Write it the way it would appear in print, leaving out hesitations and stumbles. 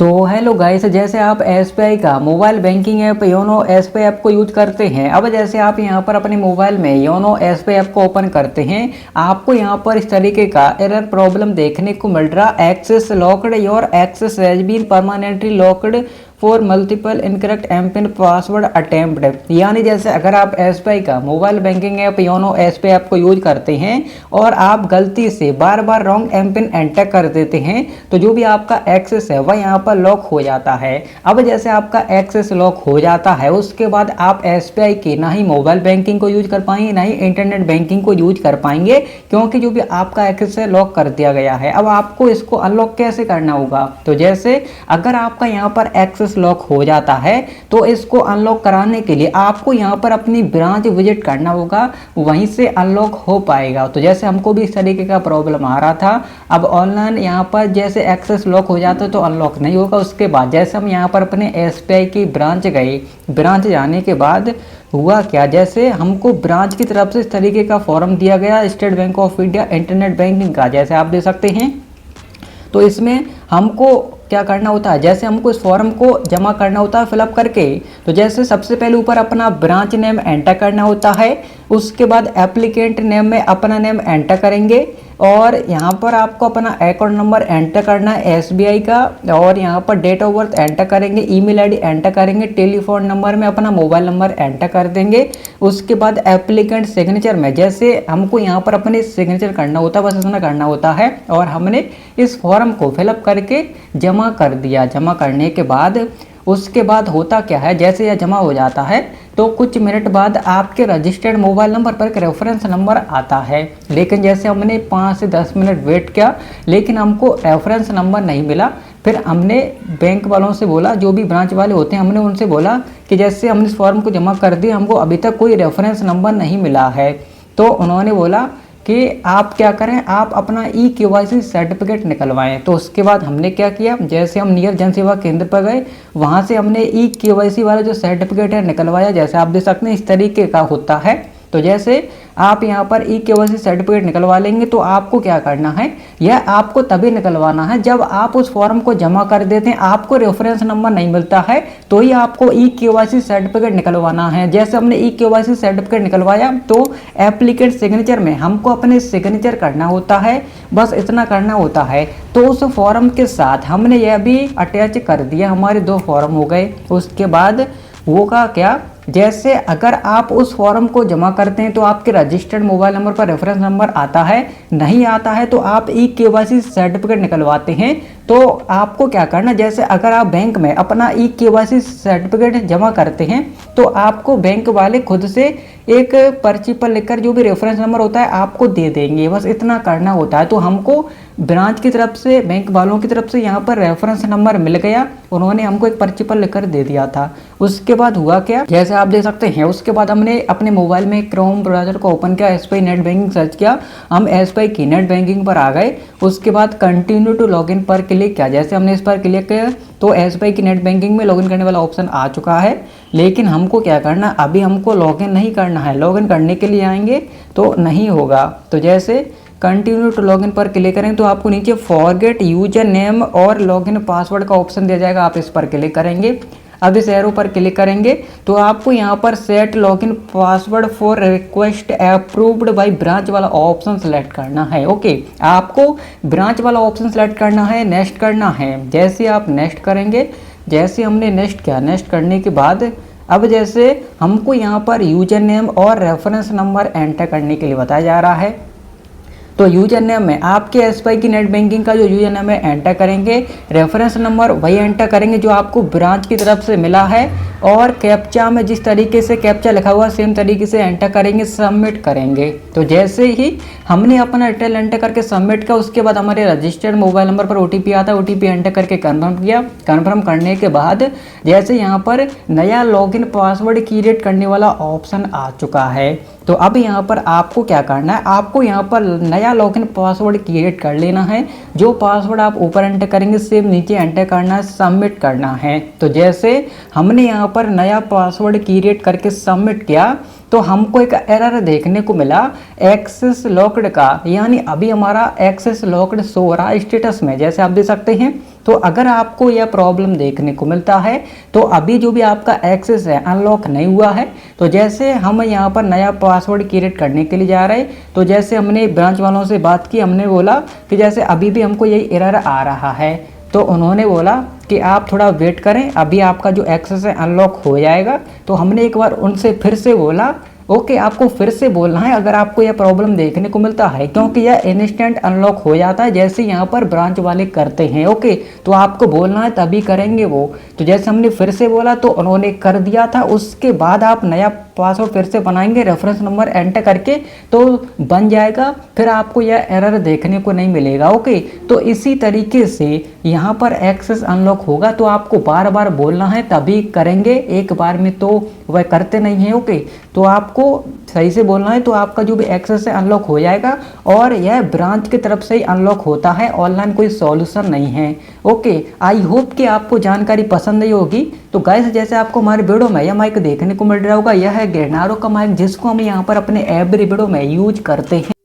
तो hello guys, जैसे आप एसबीआई का mobile banking app YONO SBI app को यूज करते हैं। अब जैसे आप यहां पर अपने मोबाइल में योनो एसबीआई ऐप को ओपन करते हैं, आपको यहां पर इस तरीके का एरर प्रॉब्लम देखने को मिल रहा। Access locked, your access has been permanently locked for multiple incorrect MPIN password attempt. यानी जैसे अगर आप एसबीआई का mobile banking app YONO SBI app को यूज करते हैं और आप गलती से बार बार रॉन्ग एमपिन एंटर कर देते हैं, तो जो भी आपका एक्सेस है वह यहाँ पर लॉक हो जाता है। अब जैसे आपका एक्सेस लॉक हो जाता है, उसके बाद आप एसबीआई की ना ही मोबाइल बैंकिंग को यूज कर पाएंगे, ना ही इंटरनेट बैंकिंग को यूज कर पाएंगे, क्योंकि जो भी आपका एक्सेस है लॉक कर दिया गया है। अब आपको इसको अनलॉक कैसे करना होगा? तो जैसे अगर आपका यहाँ पर एक्सेस लॉक हो जाता है तो इसको अनलॉक कराने के लिए आपको यहाँ पर अपनी ब्रांच विजिट करना होगा, वहीं से अनलॉक हो पाएगा। तो जैसे हमको भी इस तरीके का प्रॉब्लम आ रहा था। अब ऑनलाइन यहाँ पर जैसे एक्सेस लॉक हो जाता है तो अनलॉक नहीं होगा। उसके बाद जैसे हम यहाँ पर अपने एसबीआई की ब्रांच गए, ब्रांच जाने के बाद हुआ क्या, जैसे हमको ब्रांच की तरफ से इस तरीके का फॉर्म दिया गया state bank of India internet banking का, जैसे आप देख सकते हैं। तो इसमें हमको क्या करना होता है, जैसे हमको इस फॉर्म को जमा करना होता है फिलअप करके। तो जैसे सबसे पहले ऊपर अपना ब्रांच नेम एंटर करना होता है, उसके बाद एप्लीकेंट नेम में अपना नेम एंटर करेंगे और यहाँ पर आपको अपना अकाउंट नंबर एंटर करना है एसबीआई का, और यहाँ पर डेट ऑफ बर्थ एंटर करेंगे, ईमेल आईडी एंटर करेंगे, टेलीफोन नंबर में अपना मोबाइल नंबर एंटर कर देंगे। उसके बाद एप्लीकेंट सिग्नेचर में जैसे हमको यहाँ पर अपने सिग्नेचर करना होता है, बस इतना करना होता है। और हमने इस फॉर्म को फिलअप करके जमा कर दिया। जमा करने के बाद उसके बाद होता क्या है, जैसे यह जमा हो जाता है तो कुछ मिनट बाद आपके रजिस्टर्ड मोबाइल नंबर पर एक रेफरेंस नंबर आता है। लेकिन जैसे हमने 5 से 10 मिनट वेट किया, लेकिन हमको रेफरेंस नंबर नहीं मिला। फिर हमने बैंक वालों से बोला, जो भी ब्रांच वाले होते हैं, हमने उनसे बोला कि जैसे हमने इस फॉर्म को जमा कर दिया, हमको अभी तक कोई रेफरेंस नंबर नहीं मिला है। तो उन्होंने बोला कि आप क्या करें, आप अपना ई-केवाईसी सर्टिफिकेट निकलवाएं। तो उसके बाद हमने क्या किया, जैसे हम नियर जन सेवा केंद्र पर गए, वहाँ से हमने ई-केवाईसी वाला जो सर्टिफिकेट है निकलवाया। जैसे आप देख सकते हैं इस तरीके का होता है। तो जैसे आप यहाँ पर ई-केवाईसी सर्टिफिकेट निकलवा लेंगे तो आपको क्या करना है, यह आपको तभी निकलवाना है जब आप उस फॉर्म को जमा कर देते हैं, आपको रेफरेंस नंबर नहीं मिलता है, तो ही आपको ई-केवाईसी सर्टिफिकेट निकलवाना है। जैसे हमने ई-केवाईसी सर्टिफिकेट निकलवाया तो एप्लीकेंट सिग्नेचर में हमको अपने सिग्नेचर करना होता है, बस इतना करना होता है। तो उस फॉर्म के साथ हमने यह भी अटैच कर दिया, हमारे 2 फॉर्म हो गए। उसके बाद होगा क्या, जैसे अगर आप उस फॉर्म को जमा करते हैं तो आपके रजिस्टर्ड मोबाइल नंबर पर रेफरेंस नंबर आता है, नहीं आता है तो आप ई-केवाईसी सर्टिफिकेट निकलवाते हैं। तो आपको क्या करना, जैसे अगर आप बैंक में अपना ई-केवाईसी सर्टिफिकेट जमा करते हैं तो आपको बैंक वाले खुद से एक पर्ची पर लिखकर जो भी रेफरेंस नंबर होता है आपको दे देंगे, बस इतना करना होता है। तो हमको ब्रांच की तरफ से, बैंक वालों की तरफ से यहाँ पर रेफरेंस नंबर मिल गया, उन्होंने हमको एक पर्ची पर लिखकर दे दिया था। उसके बाद हुआ क्या, जैसे आप देख सकते हैं, उसके बाद हमने अपने मोबाइल में क्रोम ब्राउज़र को ओपन किया, एसबीआई नेट बैंकिंग सर्च किया, हम एसबीआई की नेट बैंकिंग पर आ गए। उसके बाद कंटिन्यू टू लॉगिन पर क्लिक किया। जैसे हमने इस पर क्लिक किया तो एसबीआई की नेट बैंकिंग में लॉगिन करने वाला ऑप्शन आ चुका है। लेकिन हमको क्या करना, अभी हमको लॉगिन नहीं करना है, लॉगिन करने के लिए आएंगे तो नहीं होगा। तो जैसे कंटिन्यू टू लॉगिन पर क्लिक करें तो आपको नीचे फॉरगेट यूजर नेम और लॉगिन पासवर्ड का ऑप्शन दिया जाएगा, आप इस पर क्लिक करेंगे। अब इस एरो पर क्लिक करेंगे तो आपको यहाँ पर set login password for request approved by branch वाला ऑप्शन सेलेक्ट करना है। ओके, आपको ब्रांच वाला ऑप्शन सेलेक्ट करना है, नेक्स्ट करना है। जैसे आप नेक्स्ट करेंगे, जैसे हमने नेक्स्ट किया, नेक्स्ट करने के बाद अब जैसे हमको यहाँ पर यूजर नेम और रेफरेंस नंबर एंटर करने के लिए बताया जा रहा है। तो यूजर नेम में आपके एसबीआई की नेट बैंकिंग का जो यूजर नेम है एंटर करेंगे, रेफरेंस नंबर वही एंटर करेंगे जो आपको ब्रांच की तरफ से मिला है, और कैप्चा में जिस तरीके से कैप्चा लिखा हुआ सेम तरीके से एंटर करेंगे, सबमिट करेंगे। तो जैसे ही हमने अपना डिटेल एंटर करके सबमिट किया, उसके बाद हमारे रजिस्टर्ड मोबाइल नंबर पर ओटीपी आता है, ओटीपी एंटर करके कन्फर्म किया। कन्फर्म करने के बाद जैसे यहाँ पर नया लॉगिन पासवर्ड क्रिएट करने वाला ऑप्शन आ चुका है। तो अब यहाँ पर आपको क्या करना है, आपको यहाँ पर नया लॉगिन पासवर्ड क्रिएट कर लेना है। जो पासवर्ड आप ऊपर एंटर करेंगे सेम नीचे एंटर करना है, सबमिट करना है। तो जैसे हमने यहाँ पर नया पासवर्ड क्रिएट करके सबमिट किया तो हमको एक एरर देखने को मिला एक्सेस लॉक्ड का, यानी अभी हमारा एक्सेस लॉक्ड शो हो रहा है स्टेटस में, जैसे आप देख सकते हैं। तो अगर आपको यह प्रॉब्लम देखने को मिलता है तो अभी जो भी आपका एक्सेस है अनलॉक नहीं हुआ है, तो जैसे हम यहाँ पर नया पासवर्ड क्रिएट करने के लिए जा रहे हैं, तो जैसे हमने ब्रांच वालों से बात की, हमने बोला कि जैसे अभी भी हमको यही एरर आ रहा है, तो उन्होंने बोला कि आप थोड़ा वेट करें, अभी आपका जो एक्सेस है अनलॉक हो जाएगा। तो हमने एक बार उनसे फिर से बोला ओके आपको फिर से बोलना है अगर आपको यह प्रॉब्लम देखने को मिलता है, क्योंकि यह इंस्टेंट अनलॉक हो जाता है जैसे यहाँ पर ब्रांच वाले करते हैं। ओके, तो आपको बोलना है तभी करेंगे वो। तो जैसे हमने फिर से बोला तो उन्होंने कर दिया था। उसके बाद आप नया पासवर्ड फिर से बनाएंगे रेफरेंस नंबर एंटर करके तो बन जाएगा, फिर आपको यह एरर देखने को नहीं मिलेगा। ओके, तो इसी तरीके से यहाँ पर एक्सेस अनलॉक होगा तो आपको बार बार बोलना है तभी करेंगे, एक बार में तो वह करते नहीं है। ओके, तो आपको सही से बोलना है तो आपका जो भी एक्सेस है अनलॉक हो जाएगा, और यह ब्रांच की तरफ से ही अनलॉक होता है, ऑनलाइन कोई सॉल्यूशन नहीं है। ओके, आई होप कि आपको जानकारी पसंद आई होगी। तो गाइस जैसे आपको हमारे वीडियो में यह माइक देखने को मिल रहा होगा, यह है गेनारो का माइक जिसको हम यहाँ पर अपने एवरी वीडियो में यूज करते हैं।